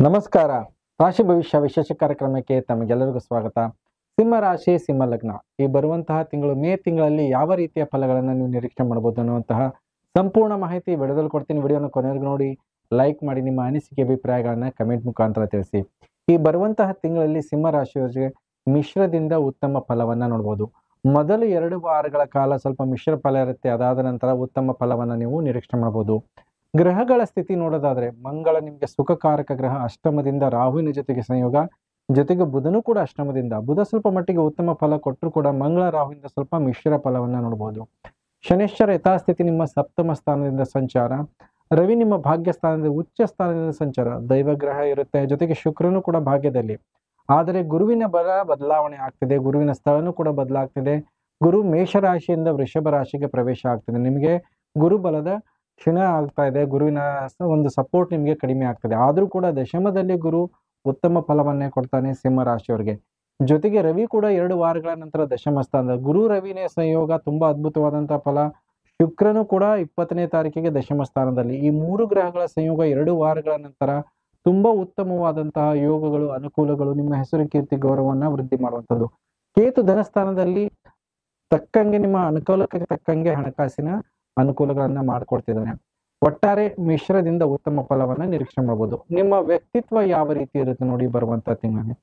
ನಮಸ್ಕಾರ. ರಾಶಿ ಭವಿಷ್ಯ ವಿಶೇಷ ಕಾರ್ಯಕ್ರಮಕ್ಕೆ ತಮಗೆಲ್ಲರಿಗೂ ಸ್ವಾಗತ. ಸಿಂಹ ರಾಶಿ, ಸಿಂಹ ಲಗ್ನ ಈ ಬರುವಂತಹ ತಿಂಗಳು ಮೇ ತಿಂಗಳಲ್ಲಿ ಯಾವ ರೀತಿಯ ಫಲಗಳನ್ನು ನೀವು ನಿರೀಕ್ಷೆ ಮಾಡಬಹುದು ಅನ್ನುವಂತಹ ಸಂಪೂರ್ಣ ಮಾಹಿತಿ ವಿಡಿಯೋದಲ್ಲಿ ಕೊಡ್ತೀನಿ. ವಿಡಿಯೋನ ಕೊನೆವರೆಗೂ ನೋಡಿ, ಲೈಕ್ ಮಾಡಿ, ನಿಮ್ಮ ಅನಿಸಿಕೆ ಅಭಿಪ್ರಾಯಗಳನ್ನ ಕಮೆಂಟ್ ಮುಖಾಂತರ ತಿಳಿಸಿ. ಈ ಬರುವಂತಹ ತಿಂಗಳಲ್ಲಿ ಸಿಂಹ ರಾಶಿಯವರಿಗೆ ಮಿಶ್ರದಿಂದ ಉತ್ತಮ ಫಲವನ್ನ ನೋಡಬಹುದು. ಮೊದಲು 2 ವಾರಗಳ ಕಾಲ ಸ್ವಲ್ಪ ಮಿಶ್ರ ಫಲ ಇರುತ್ತೆ. ಅದಾದ ನಂತರ ಉತ್ತಮ ಫಲವನ್ನ ನೀವು ನಿರೀಕ್ಷೆ ಮಾಡಬಹುದು. ಗ್ರಹಗಳ ಸ್ಥಿತಿ ನೋಡೋದಾದ್ರೆ ಮಂಗಳ ನಿಮಗೆ ಸುಖಕಾರಕ ಗ್ರಹ, ಅಷ್ಟಮದಿಂದ ರಾಹುವಿನ ಜೊತೆಗೆ ಸಂಯೋಗ, ಜೊತೆಗೆ ಬುಧನು ಕೂಡ ಅಷ್ಟಮದಿಂದ. ಬುಧ ಸ್ವಲ್ಪ ಮಟ್ಟಿಗೆ ಉತ್ತಮ ಫಲ ಕೊಟ್ಟರು ಕೂಡ ಮಂಗಳ ರಾಹುವಿಂದ ಸ್ವಲ್ಪ ಮಿಶ್ರ ಫಲವನ್ನ ನೋಡಬಹುದು. ಶನೇಶ್ವರ ಯಥಾಸ್ಥಿತಿ ನಿಮ್ಮ ಸಪ್ತಮ ಸ್ಥಾನದಿಂದ ಸಂಚಾರ, ರವಿ ನಿಮ್ಮ ಭಾಗ್ಯ ಸ್ಥಾನದಿಂದ ಉಚ್ಚ ಸ್ಥಾನದಿಂದ ಸಂಚಾರ, ದೈವ ಗ್ರಹ ಇರುತ್ತೆ. ಜೊತೆಗೆ ಶುಕ್ರನು ಕೂಡ ಭಾಗ್ಯದಲ್ಲಿ. ಆದರೆ ಗುರುವಿನ ಬಲ ಬದಲಾವಣೆ ಆಗ್ತಿದೆ, ಗುರುವಿನ ಸ್ಥಳನೂ ಕೂಡ ಬದಲಾಗ್ತಿದೆ. ಗುರು ಮೇಷರಾಶಿಯಿಂದ ವೃಷಭ ರಾಶಿಗೆ ಪ್ರವೇಶ ಆಗ್ತಿದೆ. ನಿಮಗೆ ಗುರು ಬಲದ ಕ್ಷೀಣ ಆಗ್ತಾ ಇದೆ, ಗುರುವಿನ ಒಂದು ಸಪೋರ್ಟ್ ನಿಮಗೆ ಕಡಿಮೆ ಆಗ್ತದೆ. ಆದ್ರೂ ಕೂಡ ದಶಮದಲ್ಲಿ ಗುರು ಉತ್ತಮ ಫಲವನ್ನೇ ಕೊಡ್ತಾನೆ ಸಿಂಹ ರಾಶಿಯವರಿಗೆ. ಜೊತೆಗೆ ರವಿ ಕೂಡ 2 ವಾರಗಳ ನಂತರ ದಶಮ ಸ್ಥಾನದ. ಗುರು ರವಿನೇ ಸಂಯೋಗ ತುಂಬಾ ಅದ್ಭುತವಾದಂತಹ ಫಲ. ಶುಕ್ರನು ಕೂಡ 20ನೇ ತಾರೀಕಿಗೆ ದಶಮ ಸ್ಥಾನದಲ್ಲಿ. ಈ 3 ಗ್ರಹಗಳ ಸಂಯೋಗ 2 ವಾರಗಳ ನಂತರ ತುಂಬಾ ಉತ್ತಮವಾದಂತಹ ಯೋಗಗಳು, ಅನುಕೂಲಗಳು, ನಿಮ್ಮ ಹೆಸರು, ಕೀರ್ತಿ, ಗೌರವವನ್ನ ವೃದ್ಧಿ ಮಾಡುವಂಥದ್ದು. ಕೇತು ಧನಸ್ಥಾನದಲ್ಲಿ ತಕ್ಕಂಗೆ ನಿಮ್ಮ ಅನುಕೂಲಕ್ಕೆ ತಕ್ಕಂಗೆ ಹಣಕಾಸಿನ ಅನುಕೂಲಗಳನ್ನ ಮಾಡಿಕೊಡ್ತಿದ್ದಾನೆ. ಒಟ್ಟಾರೆ ಮಿಶ್ರದಿಂದ ಉತ್ತಮ ಫಲವನ್ನ ನಿರೀಕ್ಷೆ ಮಾಡಬಹುದು. ನಿಮ್ಮ ವ್ಯಕ್ತಿತ್ವ ಯಾವ ರೀತಿ ಇರುತ್ತೆ ನೋಡಿ ಬರುವಂತಹ ತಿಂಗಳಲ್ಲಿ.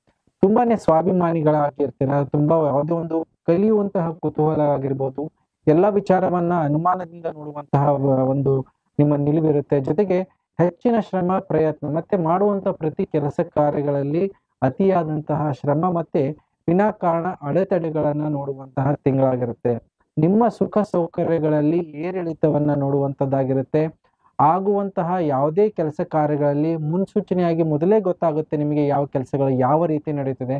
ತುಂಬಾನೇ ಸ್ವಾಭಿಮಾನಿಗಳಾಗಿರ್ತೀರ. ತುಂಬಾ ಯಾವುದೋ ಒಂದು ಕಲಿಯುವಂತಹ ಕುತೂಹಲ ಆಗಿರ್ಬೋದು, ಎಲ್ಲಾ ವಿಚಾರವನ್ನ ಅನುಮಾನದಿಂದ ನೋಡುವಂತಹ ಒಂದು ನಿಮ್ಮ ನಿಲುವಿರುತ್ತೆ. ಜೊತೆಗೆ ಹೆಚ್ಚಿನ ಶ್ರಮ, ಪ್ರಯತ್ನ ಮತ್ತೆ ಮಾಡುವಂತಹ ಪ್ರತಿ ಕೆಲಸ ಕಾರ್ಯಗಳಲ್ಲಿ ಅತಿಯಾದಂತಹ ಶ್ರಮ ಮತ್ತೆ ವಿನಾಕಾರಣ ಅಡೆತಡೆಗಳನ್ನ ನೋಡುವಂತಹ ತಿಂಗಳಾಗಿರುತ್ತೆ. ನಿಮ್ಮ ಸುಖ ಸೌಕರ್ಯಗಳಲ್ಲಿ ಏರಿಳಿತವನ್ನ ನೋಡುವಂತದ್ದಾಗಿರುತ್ತೆ. ಆಗುವಂತಹ ಯಾವುದೇ ಕೆಲಸ ಕಾರ್ಯಗಳಲ್ಲಿ ಮುನ್ಸೂಚನೆಯಾಗಿ ಮೊದಲೇ ಗೊತ್ತಾಗುತ್ತೆ ನಿಮಗೆ ಯಾವ ಕೆಲಸಗಳು ಯಾವ ರೀತಿ ನಡೀತಿದೆ.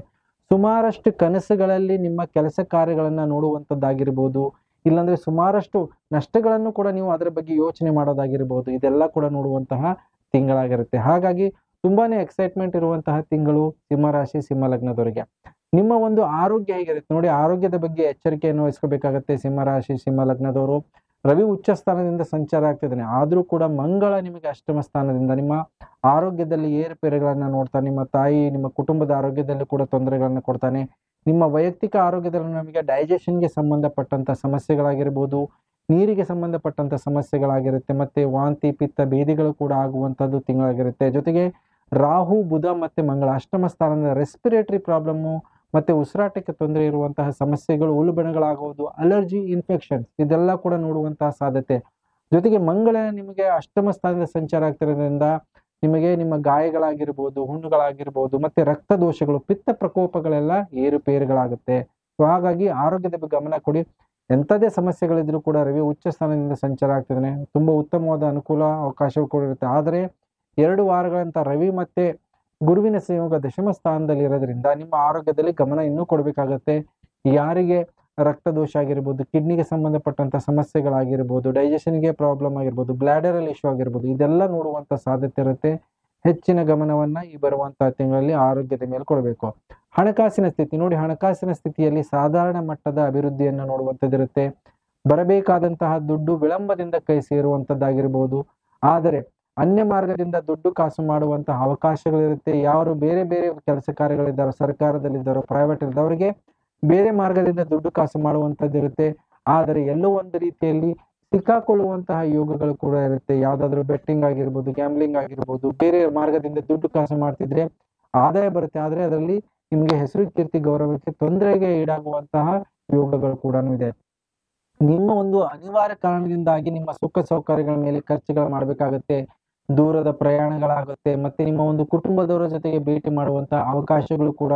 ಸುಮಾರಷ್ಟು ಕನಸುಗಳಲ್ಲಿ ನಿಮ್ಮ ಕೆಲಸ ಕಾರ್ಯಗಳನ್ನ ನೋಡುವಂತದ್ದಾಗಿರ್ಬೋದು, ಇಲ್ಲಾಂದ್ರೆ ಸುಮಾರಷ್ಟು ನಷ್ಟಗಳನ್ನು ಕೂಡ ನೀವು ಅದರ ಬಗ್ಗೆ ಯೋಚನೆ ಮಾಡೋದಾಗಿರ್ಬೋದು. ಇದೆಲ್ಲ ಕೂಡ ನೋಡುವಂತಹ ತಿಂಗಳಾಗಿರುತ್ತೆ. ಹಾಗಾಗಿ ತುಂಬಾನೇ ಎಕ್ಸೈಟ್ಮೆಂಟ್ ಇರುವಂತಹ ತಿಂಗಳು ಸಿಂಹರಾಶಿ, ಸಿಂಹ ಲಗ್ನದವರಿಗೆ. ನಿಮ್ಮ ಒಂದು ಆರೋಗ್ಯ ಹೇಗಿರುತ್ತೆ ನೋಡಿ, ಆರೋಗ್ಯದ ಬಗ್ಗೆ ಎಚ್ಚರಿಕೆಯನ್ನು ವಹಿಸ್ಕೋಬೇಕಾಗತ್ತೆ ಸಿಂಹರಾಶಿ, ಸಿಂಹ ಲಗ್ನದವರು. ರವಿ ಉಚ್ಚ ಸ್ಥಾನದಿಂದ ಸಂಚಾರ ಆಗ್ತಿದ್ದಾನೆ, ಆದ್ರೂ ಕೂಡ ಮಂಗಳ ನಿಮಗೆ ಅಷ್ಟಮ ಸ್ಥಾನದಿಂದ ನಿಮ್ಮ ಆರೋಗ್ಯದಲ್ಲಿ ಏರುಪೇರುಗಳನ್ನ ನೋಡ್ತಾನೆ. ನಿಮ್ಮ ತಾಯಿ, ನಿಮ್ಮ ಕುಟುಂಬದ ಆರೋಗ್ಯದಲ್ಲಿ ಕೂಡ ತೊಂದರೆಗಳನ್ನ ಕೊಡ್ತಾನೆ. ನಿಮ್ಮ ವೈಯಕ್ತಿಕ ಆರೋಗ್ಯದಲ್ಲಿ ನಮಗೆ ಡೈಜೆಷನ್ಗೆ ಸಂಬಂಧಪಟ್ಟಂತ ಸಮಸ್ಯೆಗಳಾಗಿರ್ಬೋದು, ನೀರಿಗೆ ಸಂಬಂಧಪಟ್ಟಂತ ಸಮಸ್ಯೆಗಳಾಗಿರುತ್ತೆ, ಮತ್ತೆ ವಾಂತಿ, ಪಿತ್ತ, ಭೇದಿಗಳು ಕೂಡ ಆಗುವಂತದ್ದು ತಿಂಗಳಾಗಿರುತ್ತೆ. ಜೊತೆಗೆ ರಾಹು, ಬುಧ ಮತ್ತೆ ಮಂಗಳ ಅಷ್ಟಮ ಸ್ಥಾನದ ರೆಸ್ಪಿರೇಟರಿ ಪ್ರಾಬ್ಲಮ್ಮು ಮತ್ತೆ ಉಸಿರಾಟಕ್ಕೆ ತೊಂದರೆ ಇರುವಂತಹ ಸಮಸ್ಯೆಗಳು, ಉಲ್ಬಣಗಳಾಗುವುದು, ಅಲರ್ಜಿ, ಇನ್ಫೆಕ್ಷನ್ ಇದೆಲ್ಲ ಕೂಡ ನೋಡುವಂತಹ ಸಾಧ್ಯತೆ. ಜೊತೆಗೆ ಮಂಗಳ ನಿಮಗೆ ಅಷ್ಟಮ ಸ್ಥಾನದ ಸಂಚಾರ ಆಗ್ತಿರೋದ್ರಿಂದ ನಿಮಗೆ ನಿಮ್ಮ ಗಾಯಗಳಾಗಿರ್ಬೋದು, ಹುಣ್ಣುಗಳಾಗಿರ್ಬೋದು, ಮತ್ತೆ ರಕ್ತ ದೋಷಗಳು, ಪಿತ್ತ ಪ್ರಕೋಪಗಳೆಲ್ಲ ಏರುಪೇರುಗಳಾಗುತ್ತೆ. ಸೊ ಹಾಗಾಗಿ ಆರೋಗ್ಯದ ಬಗ್ಗೆ ಗಮನ ಕೊಡಿ. ಎಂಥದೇ ಸಮಸ್ಯೆಗಳಿದ್ರು ಕೂಡ ರವಿ ಉಚ್ಚ ಸ್ಥಾನದಿಂದ ಸಂಚಾರ ಆಗ್ತಿದ್ದಾನೆ, ತುಂಬಾ ಉತ್ತಮವಾದ ಅನುಕೂಲ ಅವಕಾಶಗಳು ಕೂಡ ಇರುತ್ತೆ. ಆದರೆ 2 ವಾರಗಳಂತ ರವಿ ಮತ್ತೆ ಗುರುವಿನ ಸಂಯೋಗ ದಶಮ ಸ್ಥಾನದಲ್ಲಿ ಇರೋದ್ರಿಂದ ನಿಮ್ಮ ಆರೋಗ್ಯದಲ್ಲಿ ಗಮನ ಇನ್ನೂ ಕೊಡಬೇಕಾಗತ್ತೆ. ಯಾರಿಗೆ ರಕ್ತ ದೋಷ ಆಗಿರ್ಬೋದು, ಕಿಡ್ನಿಗೆ ಸಂಬಂಧಪಟ್ಟಂತ ಸಮಸ್ಯೆಗಳಾಗಿರ್ಬೋದು, ಡೈಜೆಷನ್ಗೆ ಪ್ರಾಬ್ಲಮ್ ಆಗಿರ್ಬೋದು, ಬ್ಲಾಡರ್ ಅಲ್ಲಿ ಇಶ್ಯೂ ಆಗಿರ್ಬೋದು, ಇದೆಲ್ಲ ನೋಡುವಂತ ಸಾಧ್ಯತೆ ಇರುತ್ತೆ. ಹೆಚ್ಚಿನ ಗಮನವನ್ನ ಈ ಬರುವಂತಹ ತಿಂಗಳಲ್ಲಿ ಆರೋಗ್ಯದ ಮೇಲೆ ಕೊಡಬೇಕು. ಹಣಕಾಸಿನ ಸ್ಥಿತಿ ನೋಡಿ, ಹಣಕಾಸಿನ ಸ್ಥಿತಿಯಲ್ಲಿ ಸಾಧಾರಣ ಮಟ್ಟದ ಅಭಿವೃದ್ಧಿಯನ್ನು ನೋಡುವಂಥದ್ದಿರುತ್ತೆ. ಬರಬೇಕಾದಂತಹ ದುಡ್ಡು ವಿಳಂಬದಿಂದ ಕೈ ಸೇರುವಂತದ್ದಾಗಿರ್ಬೋದು. ಆದರೆ ಅನ್ಯ ಮಾರ್ಗದಿಂದ ದುಡ್ಡು ಕಾಸು ಮಾಡುವಂತಹ ಅವಕಾಶಗಳಿರುತ್ತೆ. ಯಾರು ಬೇರೆ ಬೇರೆ ಕೆಲಸ ಕಾರ್ಯಗಳಿದ್ದಾರೋ, ಸರ್ಕಾರದಲ್ಲಿದ್ದಾರೋ, ಪ್ರೈವೇಟ್ ಇದ್ದವರಿಗೆ ಬೇರೆ ಮಾರ್ಗದಿಂದ ದುಡ್ಡು ಕಾಸು ಮಾಡುವಂಥದ್ದಿರುತ್ತೆ. ಆದರೆ ಎಲ್ಲೋ ಒಂದು ರೀತಿಯಲ್ಲಿ ಸಿಕ್ಕಾಕೊಳ್ಳುವಂತಹ ಯೋಗಗಳು ಕೂಡ ಇರುತ್ತೆ. ಯಾವ್ದಾದ್ರು ಬೆಟ್ಟಿಂಗ್ ಆಗಿರ್ಬೋದು, ಗ್ಯಾಮ್ಲಿಂಗ್ ಆಗಿರ್ಬೋದು, ಬೇರೆ ಮಾರ್ಗದಿಂದ ದುಡ್ಡು ಕಾಸು ಮಾಡ್ತಿದ್ರೆ ಆದಾಯ ಬರುತ್ತೆ, ಆದ್ರೆ ಅದರಲ್ಲಿ ನಿಮ್ಗೆ ಹೆಸರು, ಕೀರ್ತಿ, ಗೌರವಕ್ಕೆ ತೊಂದರೆಗೆ ಈಡಾಗುವಂತಹ ಯೋಗಗಳು ಕೂಡ ಇದೆ. ನಿಮ್ಮ ಒಂದು ಅನಿವಾರ್ಯ ಕಾರಣದಿಂದಾಗಿ ನಿಮ್ಮ ಸುಖ ಸೌಕರ್ಯಗಳ ಮೇಲೆ ಖರ್ಚುಗಳು ಮಾಡ್ಬೇಕಾಗತ್ತೆ, ದೂರದ ಪ್ರಯಾಣಗಳಾಗುತ್ತೆ, ಮತ್ತೆ ನಿಮ್ಮ ಒಂದು ಕುಟುಂಬದವರ ಜೊತೆಗೆ ಭೇಟಿ ಮಾಡುವಂತಹ ಅವಕಾಶಗಳು ಕೂಡ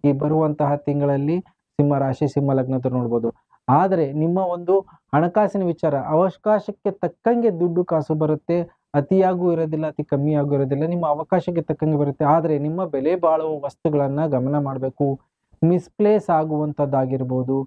ಈ ಬರುವಂತಹ ತಿಂಗಳಲ್ಲಿ ಸಿಂಹ ರಾಶಿ, ಸಿಂಹ ಲಗ್ನದವರು ನೋಡ್ಬೋದು. ಆದರೆ ನಿಮ್ಮ ಒಂದು ಹಣಕಾಸಿನ ವಿಚಾರ ಅವಕಾಶಕ್ಕೆ ತಕ್ಕಂಗೆ ದುಡ್ಡು ಕಾಸು ಬರುತ್ತೆ. ಅತಿಯಾಗೂ ಇರೋದಿಲ್ಲ, ಅತಿ ಕಮ್ಮಿಯಾಗೂ ಇರೋದಿಲ್ಲ, ನಿಮ್ಮ ಅವಕಾಶಕ್ಕೆ ತಕ್ಕಂಗೆ ಬರುತ್ತೆ. ಆದರೆ ನಿಮ್ಮ ಬೆಲೆ ಬಾಳುವ ವಸ್ತುಗಳನ್ನ ಗಮನ ಮಾಡಬೇಕು. ಮಿಸ್ಪ್ಲೇಸ್ ಆಗುವಂಥದ್ದಾಗಿರ್ಬೋದು,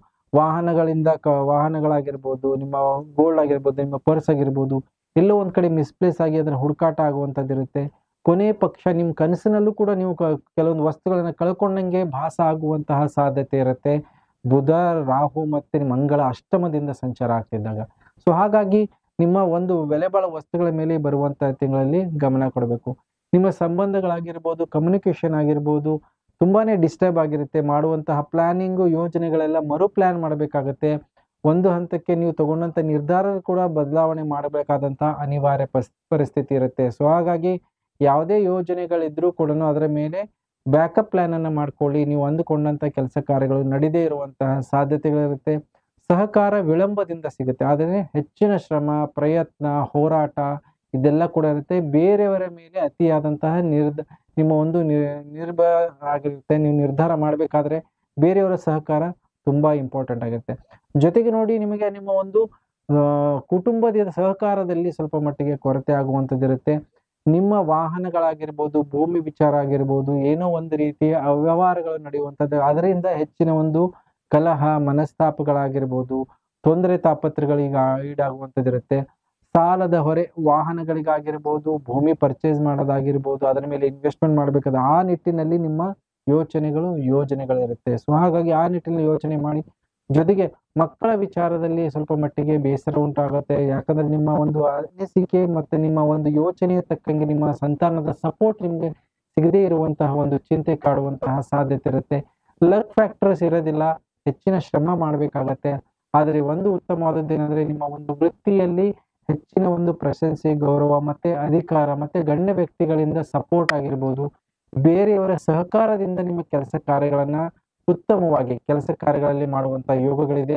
ವಾಹನಗಳಾಗಿರ್ಬೋದು, ನಿಮ್ಮ ಗೋಲ್ಡ್ ಆಗಿರ್ಬೋದು, ನಿಮ್ಮ ಪರ್ಸ್ ಆಗಿರ್ಬೋದು, ಎಲ್ಲೋ ಒಂದ್ ಕಡೆ ಮಿಸ್ಪ್ಲೇಸ್ ಆಗಿ ಅದನ್ನ ಹುಡುಕಾಟ ಆಗುವಂಥದ್ದಿರುತ್ತೆ. ಕೊನೆ ಪಕ್ಷ ನಿಮ್ ಕನಸಿನಲ್ಲೂ ಕೂಡ ನೀವು ಕೆಲವೊಂದು ವಸ್ತುಗಳನ್ನ ಕಳ್ಕೊಂಡಂಗೆ ಭಾಸ ಆಗುವಂತಹ ಸಾಧ್ಯತೆ ಇರುತ್ತೆ. ಬುಧ, ರಾಹು ಮತ್ತೆ ಮಂಗಳ ಅಷ್ಟಮದಿಂದ ಸಂಚಾರ ಆಗ್ತಿದ್ದಾಗ. ಸೊ ಹಾಗಾಗಿ ನಿಮ್ಮ ಒಂದು ಬೆಲೆ ಬಾಳುವ ವಸ್ತುಗಳ ಮೇಲೆ ಬರುವಂತಹ ತಿಂಗಳಲ್ಲಿ ಗಮನ ಕೊಡಬೇಕು. ನಿಮ್ಮ ಸಂಬಂಧಗಳಾಗಿರ್ಬೋದು, ಕಮ್ಯುನಿಕೇಶನ್ ಆಗಿರ್ಬೋದು ತುಂಬಾನೇ ಡಿಸ್ಟರ್ಬ್ ಆಗಿರುತ್ತೆ. ಮಾಡುವಂತಹ ಪ್ಲಾನಿಂಗು ಯೋಜನೆಗಳೆಲ್ಲ ಮರು ಪ್ಲಾನ್ ಮಾಡಬೇಕಾಗತ್ತೆ. ಒಂದು ಹಂತಕ್ಕೆ ನೀವು ತಗೊಂಡಂತ ನಿರ್ಧಾರ ಕೂಡ ಬದಲಾವಣೆ ಮಾಡಬೇಕಾದಂತಹ ಅನಿವಾರ್ಯ ಪರಿಸ್ಥಿತಿ ಇರುತ್ತೆ. ಸೊ ಹಾಗಾಗಿ ಯಾವುದೇ ಯೋಜನೆಗಳಿದ್ರೂ ಕೂಡ ಅದರ ಮೇಲೆ ಬ್ಯಾಕಪ್ ಪ್ಲಾನ್ ಅನ್ನ ಮಾಡ್ಕೊಳ್ಳಿ. ನೀವು ಅಂದುಕೊಂಡಂತ ಕೆಲಸ ಕಾರ್ಯಗಳು ನಡೆದೇ ಇರುವಂತಹ ಸಾಧ್ಯತೆಗಳಿರುತ್ತೆ. ಸಹಕಾರ ವಿಳಂಬದಿಂದ ಸಿಗುತ್ತೆ, ಆದರೆ ಹೆಚ್ಚಿನ ಶ್ರಮ, ಪ್ರಯತ್ನ, ಹೋರಾಟ ಇದೆಲ್ಲ ಕೂಡ ಇರುತ್ತೆ. ಬೇರೆಯವರ ಮೇಲೆ ಅತಿಯಾದಂತಹ ನಿಮ್ಮ ಒಂದು ನಿರ್ಭರ ಆಗಿರುತ್ತೆ. ನೀವು ನಿರ್ಧಾರ ಮಾಡಬೇಕಾದ್ರೆ ಬೇರೆಯವರ ಸಹಕಾರ ತುಂಬಾ ಇಂಪಾರ್ಟೆಂಟ್ ಆಗಿರುತ್ತೆ. ಜೊತೆಗೆ ನೋಡಿ, ನಿಮಗೆ ನಿಮ್ಮ ಒಂದು ಕುಟುಂಬದ ಸಹಕಾರದಲ್ಲಿ ಸ್ವಲ್ಪ ಮಟ್ಟಿಗೆ ಕೊರತೆ ಆಗುವಂಥದ್ದಿರುತ್ತೆ. ನಿಮ್ಮ ವಾಹನಗಳಾಗಿರ್ಬೋದು, ಭೂಮಿ ವಿಚಾರ ಆಗಿರ್ಬೋದು, ಏನೋ ಒಂದು ರೀತಿಯ ಅವ್ಯವಹಾರಗಳು ನಡೆಯುವಂಥದ್ದು, ಅದರಿಂದ ಹೆಚ್ಚಿನ ಒಂದು ಕಲಹ, ಮನಸ್ತಾಪಗಳಾಗಿರ್ಬೋದು, ತೊಂದರೆ ತಾಪತ್ರಗಳಿಗೆ ಈಡಾಗುವಂಥದ್ದಿರುತ್ತೆ. ಸಾಲದ ಹೊರೆ, ವಾಹನಗಳಿಗಾಗಿರ್ಬೋದು, ಭೂಮಿ ಪರ್ಚೇಸ್ ಮಾಡೋದಾಗಿರ್ಬೋದು, ಅದರ ಮೇಲೆ ಇನ್ವೆಸ್ಟ್ಮೆಂಟ್ ಮಾಡಬೇಕಾದ ಆ ನಿಟ್ಟಿನಲ್ಲಿ ನಿಮ್ಮ ಯೋಜನೆಗಳಿರುತ್ತೆ. ಸೊ ಹಾಗಾಗಿ ಆ ನಿಟ್ಟಿನಲ್ಲಿ ಯೋಚನೆ ಮಾಡಿ. ಜೊತೆಗೆ ಮಕ್ಕಳ ವಿಚಾರದಲ್ಲಿ ಸ್ವಲ್ಪ ಮಟ್ಟಿಗೆ ಬೇಸರ ಉಂಟಾಗುತ್ತೆ. ಯಾಕಂದ್ರೆ ನಿಮ್ಮ ಒಂದು ಅನಿಸಿಕೆ ಮತ್ತೆ ನಿಮ್ಮ ಒಂದು ಯೋಚನೆಯ ತಕ್ಕಂಗೆ ನಿಮ್ಮ ಸಂತಾನದ ಸಪೋರ್ಟ್ ನಿಮ್ಗೆ ಸಿಗದೇ ಇರುವಂತಹ ಒಂದು ಚಿಂತೆ ಕಾಡುವಂತಹ ಸಾಧ್ಯತೆ ಇರುತ್ತೆ. ಲಕ್ ಫ್ಯಾಕ್ಟರ್ಸ್ ಇರೋದಿಲ್ಲ, ಹೆಚ್ಚಿನ ಶ್ರಮ ಮಾಡ್ಬೇಕಾಗತ್ತೆ. ಆದರೆ ಒಂದು ಉತ್ತಮವಾದದ್ದು ಏನಂದ್ರೆ, ನಿಮ್ಮ ಒಂದು ವೃತ್ತಿಯಲ್ಲಿ ಹೆಚ್ಚಿನ ಒಂದು ಪ್ರಶಂಸೆ, ಗೌರವ ಮತ್ತೆ ಅಧಿಕಾರ ಮತ್ತೆ ಗಣ್ಯ ವ್ಯಕ್ತಿಗಳಿಂದ ಸಪೋರ್ಟ್ ಆಗಿರ್ಬೋದು, ಬೇರೆಯವರ ಸಹಕಾರದಿಂದ ನಿಮ್ಮ ಕೆಲಸ ಕಾರ್ಯಗಳನ್ನ ಉತ್ತಮವಾಗಿ ಕೆಲಸ ಕಾರ್ಯಗಳಲ್ಲಿ ಮಾಡುವಂತಹ ಯೋಗಗಳಿದೆ.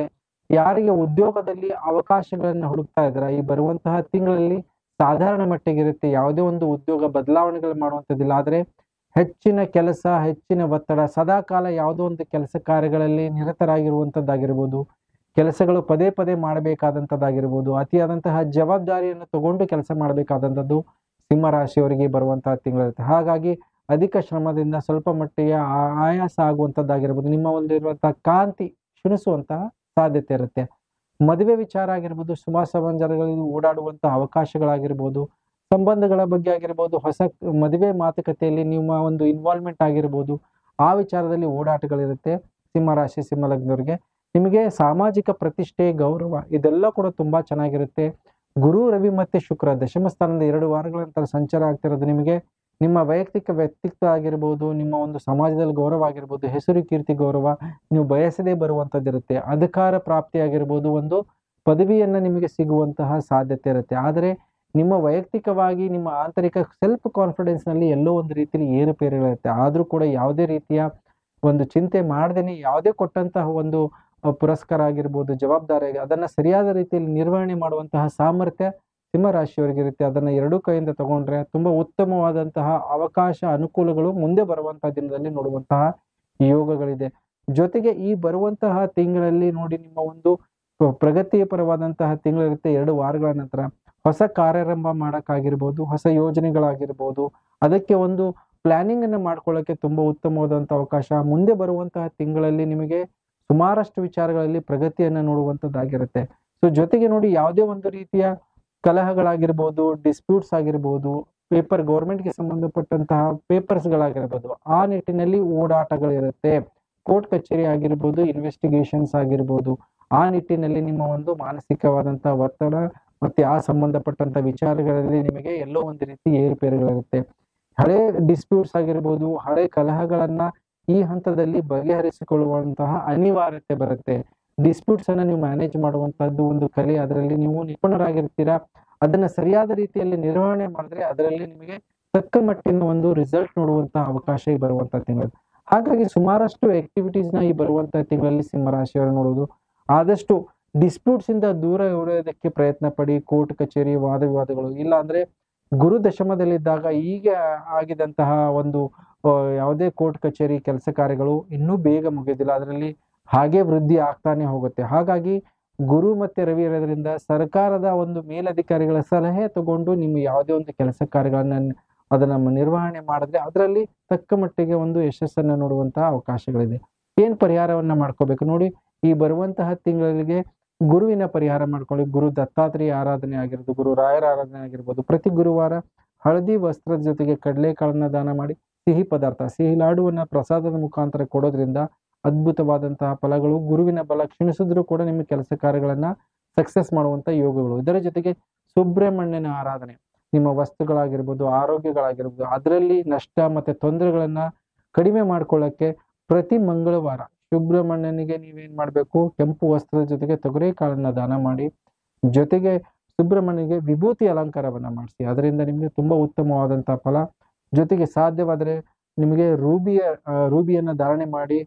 ಯಾರಿಗೆ ಉದ್ಯೋಗದಲ್ಲಿ ಅವಕಾಶಗಳನ್ನ ಹುಡುಕ್ತಾ ಇದ್ರ, ಈ ಬರುವಂತಹ ತಿಂಗಳಲ್ಲಿ ಸಾಧಾರಣ ಮಟ್ಟಿಗಿರುತ್ತೆ. ಯಾವುದೇ ಒಂದು ಉದ್ಯೋಗ ಬದಲಾವಣೆಗಳು ಮಾಡುವಂಥದ್ದಿಲ್ಲ, ಆದ್ರೆ ಹೆಚ್ಚಿನ ಕೆಲಸ, ಹೆಚ್ಚಿನ ಒತ್ತಡ, ಸದಾಕಾಲ ಯಾವುದೋ ಒಂದು ಕೆಲಸ ಕಾರ್ಯಗಳಲ್ಲಿ ನಿರತರಾಗಿರುವಂತದ್ದಾಗಿರ್ಬೋದು, ಕೆಲಸಗಳು ಪದೇ ಪದೇ ಮಾಡಬೇಕಾದಂಥದ್ದಾಗಿರ್ಬೋದು, ಅತಿಯಾದಂತಹ ಜವಾಬ್ದಾರಿಯನ್ನು ತಗೊಂಡು ಕೆಲಸ ಮಾಡಬೇಕಾದಂಥದ್ದು ಸಿಂಹ ರಾಶಿಯವರಿಗೆ ಬರುವಂತಹ ತಿಂಗಳಿರುತ್ತೆ. ಹಾಗಾಗಿ ಅಧಿಕ ಶ್ರಮದಿಂದ ಸ್ವಲ್ಪ ಮಟ್ಟಿಗೆ ಆಯಾಸ ಆಗುವಂಥದ್ದಾಗಿರ್ಬೋದು, ನಿಮ್ಮ ಒಂದು ಇರುವಂತಹ ಕಾಂತಿ ಕ್ಷೀಣಿಸುವಂತಹ ಸಾಧ್ಯತೆ ಇರುತ್ತೆ. ಮದುವೆ ವಿಚಾರ ಆಗಿರ್ಬೋದು, ಶುಭ ಸಮಾರಂಭಗಳಲ್ಲಿ ಓಡಾಡುವಂತಹ ಅವಕಾಶಗಳಾಗಿರ್ಬೋದು, ಸಂಬಂಧಗಳ ಬಗ್ಗೆ ಆಗಿರ್ಬೋದು, ಹೊಸ ಮದುವೆ ಮಾತುಕತೆಯಲ್ಲಿ ನಿಮ್ಮ ಒಂದು ಇನ್ವಾಲ್ವ್ಮೆಂಟ್ ಆಗಿರ್ಬೋದು, ಆ ವಿಚಾರದಲ್ಲಿ ಓಡಾಟಗಳಿರುತ್ತೆ. ಸಿಂಹ ರಾಶಿ, ಸಿಂಹ ಲಗ್ನದವರಿಗೆ ನಿಮಗೆ ಸಾಮಾಜಿಕ ಪ್ರತಿಷ್ಠೆ, ಗೌರವ ಇದೆಲ್ಲ ಕೂಡ ತುಂಬಾ ಚೆನ್ನಾಗಿರುತ್ತೆ. ಗುರು, ರವಿ ಮತ್ತೆ ಶುಕ್ರ ದಶಮ ಸ್ಥಾನದ 2 ವಾರಗಳ ನಂತರ ಸಂಚಾರ ಆಗ್ತಿರೋದು ನಿಮಗೆ ನಿಮ್ಮ ವೈಯಕ್ತಿಕ ವ್ಯಕ್ತಿತ್ವ ಆಗಿರ್ಬೋದು, ನಿಮ್ಮ ಒಂದು ಸಮಾಜದಲ್ಲಿ ಗೌರವ ಆಗಿರ್ಬೋದು, ಹೆಸರು, ಕೀರ್ತಿ, ಗೌರವ ನೀವು ಬಯಸದೇ ಬರುವಂತದ್ದಿರುತ್ತೆ. ಅಧಿಕಾರ ಪ್ರಾಪ್ತಿ ಆಗಿರ್ಬೋದು, ಒಂದು ಪದವಿಯನ್ನ ನಿಮಗೆ ಸಿಗುವಂತಹ ಸಾಧ್ಯತೆ ಇರುತ್ತೆ. ಆದರೆ ನಿಮ್ಮ ವೈಯಕ್ತಿಕವಾಗಿ ನಿಮ್ಮ ಆಂತರಿಕ ಸೆಲ್ಫ್ ಕಾನ್ಫಿಡೆನ್ಸ್ ನಲ್ಲಿ ಎಲ್ಲೋ ಒಂದು ರೀತಿಯಲ್ಲಿ ಏರುಪೇರುಗಳಿರುತ್ತೆ. ಆದ್ರೂ ಕೂಡ ಯಾವುದೇ ರೀತಿಯ ಒಂದು ಚಿಂತೆ ಮಾಡದೇನೆ ಯಾವುದೇ ಕೊಟ್ಟಂತಹ ಒಂದು ಪುರಸ್ಕಾರ ಆಗಿರ್ಬೋದು, ಜವಾಬ್ದಾರಿ ಅದನ್ನ ಸರಿಯಾದ ರೀತಿಯಲ್ಲಿ ನಿರ್ವಹಣೆ ಮಾಡುವಂತಹ ಸಾಮರ್ಥ್ಯ ಸಿಂಹ ರಾಶಿಯವರಿಗಿರುತ್ತೆ. ಅದನ್ನ 2 ಕೈಯಿಂದ ತಗೊಂಡ್ರೆ ತುಂಬಾ ಉತ್ತಮವಾದಂತಹ ಅವಕಾಶ, ಅನುಕೂಲಗಳು ಮುಂದೆ ಬರುವಂತಹ ದಿನದಲ್ಲಿ ನೋಡುವಂತಹ ಯೋಗಗಳಿದೆ. ಜೊತೆಗೆ ಈ ಬರುವಂತಹ ತಿಂಗಳಲ್ಲಿ ನೋಡಿ, ನಿಮ್ಮ ಒಂದು ಪ್ರಗತಿಯ ಪರವಾದಂತಹ ತಿಂಗಳಿರುತ್ತೆ. 2 ವಾರಗಳ ನಂತರ ಹೊಸ ಕಾರ್ಯಾರಂಭ ಮಾಡಕ್ಕಾಗಿರ್ಬೋದು, ಹೊಸ ಯೋಜನೆಗಳಾಗಿರ್ಬೋದು, ಅದಕ್ಕೆ ಒಂದು ಪ್ಲಾನಿಂಗ್ ಅನ್ನ ಮಾಡ್ಕೊಳ್ಳೋಕೆ ತುಂಬಾ ಉತ್ತಮವಾದಂತಹ ಅವಕಾಶ. ಮುಂದೆ ಬರುವಂತಹ ತಿಂಗಳಲ್ಲಿ ನಿಮಗೆ ಸುಮಾರಷ್ಟು ವಿಚಾರಗಳಲ್ಲಿ ಪ್ರಗತಿಯನ್ನ ನೋಡುವಂತದ್ದಾಗಿರುತ್ತೆ. ಸೊ ಜೊತೆಗೆ ನೋಡಿ, ಯಾವುದೇ ಒಂದು ರೀತಿಯ ಕಲಹಗಳಾಗಿರ್ಬೋದು, ಡಿಸ್ಪ್ಯೂಟ್ಸ್ ಆಗಿರ್ಬೋದು, ಗೌರ್ಮೆಂಟ್ಗೆ ಸಂಬಂಧಪಟ್ಟಂತಹ ಪೇಪರ್ಸ್ಗಳಾಗಿರ್ಬೋದು, ಆ ನಿಟ್ಟಿನಲ್ಲಿ ಓಡಾಟಗಳಿರುತ್ತೆ. ಕೋರ್ಟ್ ಕಚೇರಿ ಆಗಿರ್ಬೋದು, ಇನ್ವೆಸ್ಟಿಗೇಷನ್ಸ್ ಆಗಿರ್ಬೋದು, ಆ ನಿಟ್ಟಿನಲ್ಲಿ ನಿಮ್ಮ ಒಂದು ಮಾನಸಿಕವಾದಂತಹ ಒತ್ತಡ ಮತ್ತೆ ಆ ಸಂಬಂಧಪಟ್ಟಂತ ವಿಚಾರಗಳಲ್ಲಿ ನಿಮಗೆ ಎಲ್ಲೋ ಒಂದು ರೀತಿ ಏರುಪೇರುಗಳಿರುತ್ತೆ. ಹಳೆ ಡಿಸ್ಪ್ಯೂಟ್ಸ್ ಆಗಿರ್ಬೋದು, ಹಳೆ ಕಲಹಗಳನ್ನ ಈ ಹಂತದಲ್ಲಿ ಬಗೆಹರಿಸಿಕೊಳ್ಳುವಂತಹ ಅನಿವಾರ್ಯತೆ ಬರುತ್ತೆ. ಡಿಸ್ಪ್ಯೂಟ್ಸ್ ಅನ್ನ ನೀವು ಮ್ಯಾನೇಜ್ ಮಾಡುವಂತಹದ್ದು ಒಂದು ಕಲೆ, ಅದರಲ್ಲಿ ನೀವು ನಿಪುಣರಾಗಿರ್ತೀರಾ. ಅದನ್ನ ಸರಿಯಾದ ರೀತಿಯಲ್ಲಿ ನಿರ್ವಹಣೆ ಮಾಡಿದ್ರೆ ಅದರಲ್ಲಿ ನಿಮಗೆ ತಕ್ಕ ಮಟ್ಟಿನ ಒಂದು ರಿಸಲ್ಟ್ ನೋಡುವಂತಹ ಅವಕಾಶ ಈ ಬರುವಂತಹ ತಿಂಗಳು. ಹಾಗಾಗಿ ಸುಮಾರಷ್ಟು ಆಕ್ಟಿವಿಟೀಸ್ ನ ಈ ಬರುವಂತಹ ತಿಂಗಳಲ್ಲಿ ಸಿಂಹರಾಶಿಯವರು ನೋಡುವುದು. ಆದಷ್ಟು ಡಿಸ್ಪ್ಯೂಟ್ಸ್ ಇಂದ ದೂರ ಉಳಿಯೋದಕ್ಕೆ ಪ್ರಯತ್ನ ಪಡಿ. ಕೋರ್ಟ್ ಕಚೇರಿ, ವಾದ ವಿವಾದಗಳು ಇಲ್ಲ ಅಂದ್ರೆ ಗುರು ದಶಮದಲ್ಲಿದ್ದಾಗ ಈಗ ಆಗಿದಂತಹ ಒಂದು ಯಾವುದೇ ಕೋರ್ಟ್ ಕಚೇರಿ ಕೆಲಸ ಕಾರ್ಯಗಳು ಇನ್ನೂ ಬೇಗ ಮುಗಿಯೋದಿಲ್ಲ, ಅದರಲ್ಲಿ ಹಾಗೆ ವೃದ್ಧಿ ಆಗ್ತಾನೆ ಹೋಗುತ್ತೆ. ಹಾಗಾಗಿ ಗುರು ಮತ್ತೆ ರವಿ ಇರೋದ್ರಿಂದ ಸರ್ಕಾರದ ಒಂದು ಮೇಲಧಿಕಾರಿಗಳ ಸಲಹೆ ತಗೊಂಡು ನಿಮ್ಮ ಯಾವುದೇ ಒಂದು ಕೆಲಸ ಕಾರ್ಯಗಳನ್ನ ಅದನ್ನ ನಿರ್ವಹಣೆ ಮಾಡಿದ್ರೆ ಅದರಲ್ಲಿ ತಕ್ಕ ಮಟ್ಟಿಗೆ ಒಂದು ಯಶಸ್ಸನ್ನ ನೋಡುವಂತಹ ಅವಕಾಶಗಳಿದೆ. ಏನ್ ಪರಿಹಾರವನ್ನ ಮಾಡ್ಕೋಬೇಕು ನೋಡಿ, ಈ ಬರುವಂತಹ ತಿಂಗಳಿಗೆ ಗುರುವಿನ ಪರಿಹಾರ ಮಾಡ್ಕೊಳ್ಳಿ. ಗುರು ದತ್ತಾತ್ರೇಯ ಆರಾಧನೆ ಆಗಿರ್ಬೋದು, ಗುರು ರಾಯರ ಆರಾಧನೆ ಆಗಿರ್ಬೋದು. ಪ್ರತಿ ಗುರುವಾರ ಹಳದಿ ವಸ್ತ್ರದ ಜೊತೆಗೆ ಕಡಲೆಕಾಳನ್ನ ದಾನ ಮಾಡಿ ಸಿಹಿ ಪದಾರ್ಥ, ಸಿಹಿ ಲಾಡುವನ್ನ ಪ್ರಸಾದದ ಮುಖಾಂತರ ಕೊಡೋದ್ರಿಂದ ಅದ್ಭುತವಾದಂತಹ ಫಲಗಳು. ಗುರುವಿನ ಬಲ ಕ್ಷೀಣಿಸಿದ್ರು ಕೂಡ ನಿಮ್ಮ ಕೆಲಸ ಕಾರ್ಯಗಳನ್ನ ಸಕ್ಸಸ್ ಮಾಡುವಂತ ಯೋಗಗಳು. ಇದರ ಜೊತೆಗೆ ಸುಬ್ರಹ್ಮಣ್ಯನ ಆರಾಧನೆ, ನಿಮ್ಮ ವಸ್ತುಗಳಾಗಿರ್ಬೋದು, ಆರೋಗ್ಯಗಳಾಗಿರ್ಬೋದು, ಅದರಲ್ಲಿ ನಷ್ಟ ಮತ್ತೆ ತೊಂದರೆಗಳನ್ನ ಕಡಿಮೆ ಮಾಡ್ಕೊಳ್ಳೋಕ್ಕೆ ಪ್ರತಿ ಮಂಗಳವಾರ ಸುಬ್ರಹ್ಮಣ್ಯನಿಗೆ ನೀವೇನ್ ಮಾಡ್ಬೇಕು, ಕೆಂಪು ವಸ್ತ್ರದ ಜೊತೆಗೆ ತೊಗರಿ ಕಾಳನ್ನ ದಾನ ಮಾಡಿ, ಜೊತೆಗೆ ಸುಬ್ರಹ್ಮಣ್ಯನಿಗೆ ವಿಭೂತಿ ಅಲಂಕಾರವನ್ನ ಮಾಡಿಸಿ. ಅದರಿಂದ ನಿಮಗೆ ತುಂಬಾ ಉತ್ತಮವಾದಂತಹ ಫಲ. ಜೊತೆಗೆ ಸಾಧ್ಯವಾದರೆ ನಿಮಗೆ ರೂಬಿಯನ್ನ ಧಾರಣೆ ಮಾಡಿ,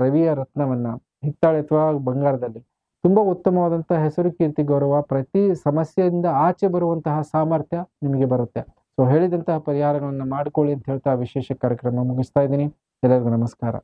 ರವಿಯ ರತ್ನವನ್ನ ಹಿತ್ತಾಳೆ ಅಥವಾ ಬಂಗಾರದಲ್ಲಿ ತುಂಬಾ ಉತ್ತಮವಾದಂತಹ ಹೆಸರು, ಕೀರ್ತಿ, ಗೌರವ, ಪ್ರತಿ ಸಮಸ್ಯೆಯಿಂದ ಆಚೆ ಬರುವಂತಹ ಸಾಮರ್ಥ್ಯ ನಿಮಗೆ ಬರುತ್ತೆ. ಸೊ ಹೇಳಿದಂತಹ ಪರಿಹಾರಗಳನ್ನ ಮಾಡ್ಕೊಳ್ಳಿ ಅಂತ ಹೇಳ್ತಾ ವಿಶೇಷ ಕಾರ್ಯಕ್ರಮ ಮುಗಿಸ್ತಾ ಇದ್ದೀನಿ. ಎಲ್ಲರಿಗೂ ನಮಸ್ಕಾರ.